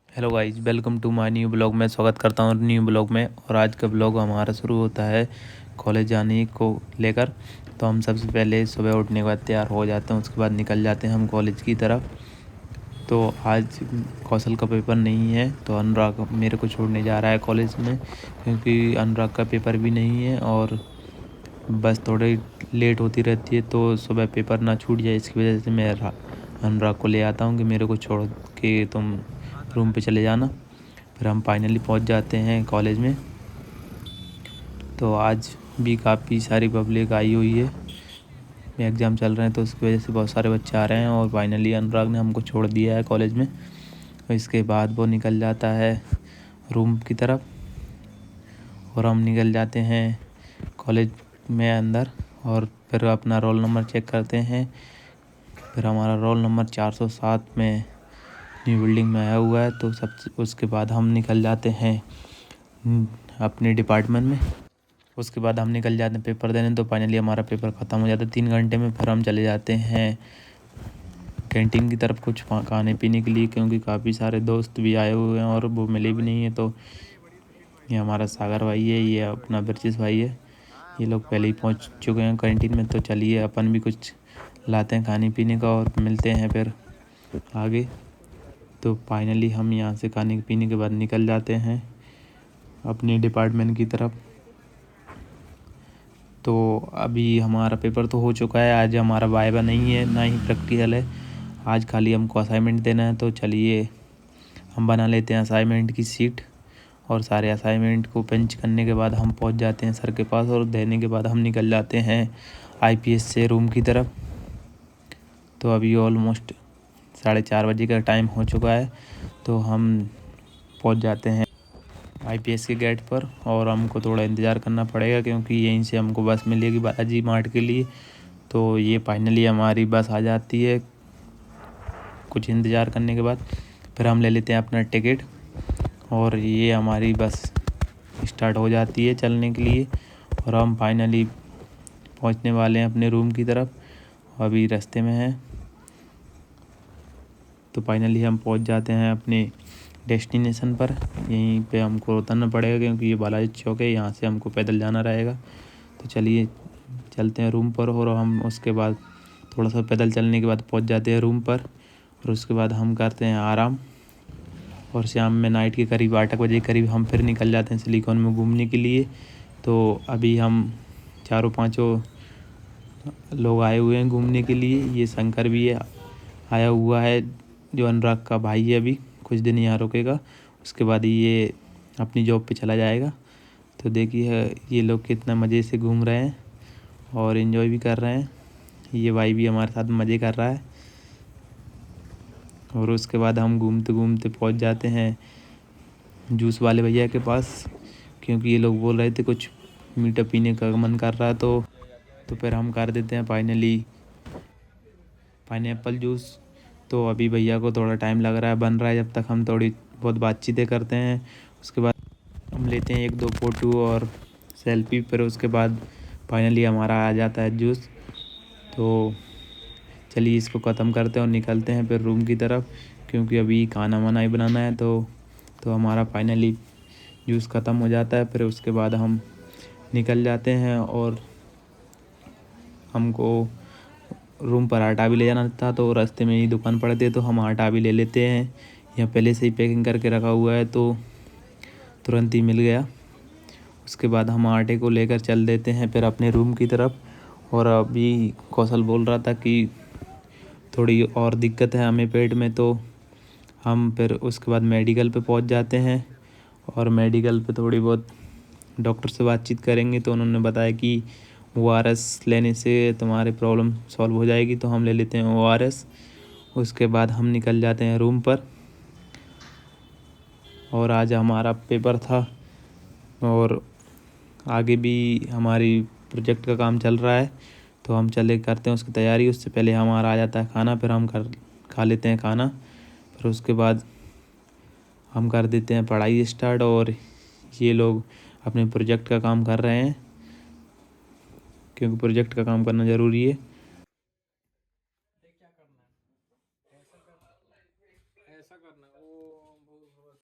Hello guys, welcome to my new blog में स्वागत करता हूँ न्यू ब्लॉग में। और आज का ब्लॉग हमारा शुरू होता है कॉलेज जाने को लेकर। तो हम सबसे पहले सुबह उठने के बाद तैयार हो जाते हैं, उसके बाद निकल जाते हैं हम कॉलेज की तरफ। तो आज कौशल का पेपर नहीं है, तो अनुराग मेरे को छोड़ने जा रहा है कॉलेज में, क्योंकि अनुराग का पेपर भी नहीं है और बस थोड़ी लेट होती रहती है। तो सुबह पेपर ना छूट जाए, इसकी वजह से मैं अनुराग को ले आता हूँ कि मेरे को छोड़ के तुम रूम पे चले जाना। फिर हम फाइनली पहुँच जाते हैं कॉलेज में। तो आज भी काफ़ी सारी पब्लिक आई हुई है, एग्ज़ाम चल रहे हैं तो उसकी वजह से बहुत सारे बच्चे आ रहे हैं। और फाइनली अनुराग ने हमको छोड़ दिया है कॉलेज में। तो इसके बाद वो निकल जाता है रूम की तरफ और हम निकल जाते हैं कॉलेज में अंदर। और फिर अपना रोल नंबर चेक करते हैं। फिर हमारा रोल नंबर 407 में न्यू बिल्डिंग में आया हुआ है। तो उसके बाद हम निकल जाते हैं अपने डिपार्टमेंट में। उसके बाद हम निकल जाते हैं पेपर देने। तो फाइनली हमारा पेपर ख़त्म हो जाता है 3 घंटे में। फिर हम चले जाते हैं कैंटीन की तरफ कुछ खाने पीने के लिए, क्योंकि काफ़ी सारे दोस्त भी आए हुए हैं और वो मिले भी नहीं है। तो ये हमारा सागर भाई है, ये अपना ब्रजेश भाई है, ये लोग पहले ही पहुंच चुके हैं कैंटीन में। तो चलिए अपन भी कुछ लाते हैं खाने पीने का और मिलते हैं फिर आगे। तो फाइनली हम यहाँ से खाने पीने के बाद निकल जाते हैं अपने डिपार्टमेंट की तरफ। तो अभी हमारा पेपर तो हो चुका है, आज हमारा वाइवा नहीं है ना ही प्रैक्टिकल है। आज खाली हमको असाइनमेंट देना है। तो चलिए हम बना लेते हैं असाइनमेंट की सीट, और सारे असाइनमेंट को पंच करने के बाद हम पहुंच जाते हैं सर के पास। और देने के बाद हम निकल जाते हैं आईपीएस से रूम की तरफ। तो अभी ऑलमोस्ट 4:30 बजे का टाइम हो चुका है। तो हम पहुंच जाते हैं आईपीएस के गेट पर, और हमको थोड़ा इंतज़ार करना पड़ेगा क्योंकि यहीं से हमको बस मिलेगी बालाजी मार्ट के लिए। तो ये फाइनली हमारी बस आ जाती है कुछ इंतज़ार करने के बाद। फिर हम ले लेते हैं अपना टिकट और ये हमारी बस स्टार्ट हो जाती है चलने के लिए। और हम फाइनली पहुंचने वाले हैं अपने रूम की तरफ, अभी रास्ते में हैं। तो फाइनली हम पहुंच जाते हैं अपने डेस्टिनेशन पर। यहीं पे हमको उतरना पड़ेगा क्योंकि ये बालाजी चौक है, यहाँ से हमको पैदल जाना रहेगा। तो चलिए चलते हैं रूम पर। और हम उसके बाद थोड़ा सा पैदल चलने के बाद पहुंच जाते हैं रूम पर। और उसके बाद हम करते हैं आराम, और शाम में नाइट के करीब 8 बजे करीब हम फिर निकल जाते हैं सिलिकॉन में घूमने के लिए। तो अभी हम 4-5 लोग आए हुए हैं घूमने के लिए। ये शंकर भी आया हुआ है, जो अनुराग का भाई है, अभी कुछ दिन यहाँ रुकेगा, उसके बाद ये अपनी जॉब पे चला जाएगा। तो देखिए ये लोग कितना मज़े से घूम रहे हैं और एंजॉय भी कर रहे हैं। ये भाई भी हमारे साथ मज़े कर रहा है। और उसके बाद हम घूमते घूमते पहुंच जाते हैं जूस वाले भैया के पास, क्योंकि ये लोग बोल रहे थे कुछ मीठा पीने का मन कर रहा है। तो फिर हम कर देते हैं फाइनली पाइनएप्पल जूस। तो अभी भैया को थोड़ा टाइम लग रहा है, बन रहा है, जब तक हम थोड़ी बहुत बातचीतें करते हैं। उसके बाद हम लेते हैं 1-2 फ़ोटो और सेल्फी। फिर उसके बाद फाइनली हमारा आ जाता है जूस। तो चलिए इसको ख़त्म करते हैं और निकलते हैं फिर रूम की तरफ, क्योंकि अभी खाना वाना ही बनाना है। तो हमारा फाइनली जूस ख़त्म हो जाता है। फिर उसके बाद हम निकल जाते हैं और हमको रूम पर आटा भी ले जाना था। तो रास्ते में ही दुकान पड़ती है, तो हम आटा भी ले लेते हैं। यहाँ पहले से ही पैकिंग करके रखा हुआ है, तो तुरंत ही मिल गया। उसके बाद हम आटे को लेकर चल देते हैं फिर अपने रूम की तरफ। और अभी कौशल बोल रहा था कि थोड़ी और दिक्कत है हमें पेट में, तो हम फिर उसके बाद मेडिकल पे पहुंच जाते हैं। और मेडिकल पे थोड़ी बहुत डॉक्टर से बातचीत करेंगे। तो उन्होंने बताया कि ORS लेने से तुम्हारी प्रॉब्लम सॉल्व हो जाएगी। तो हम ले लेते हैं ORS। उसके बाद हम निकल जाते हैं रूम पर। और आज हमारा पेपर था और आगे भी हमारी प्रोजेक्ट का काम चल रहा है, तो हम चले करते हैं उसकी तैयारी। उससे पहले हमारा आ जाता है खाना, फिर हम खा लेते हैं खाना। फिर उसके बाद हम कर देते हैं पढ़ाई स्टार्ट। और ये लोग अपने प्रोजेक्ट का काम कर रहे हैं, क्योंकि प्रोजेक्ट का काम करना ज़रूरी है।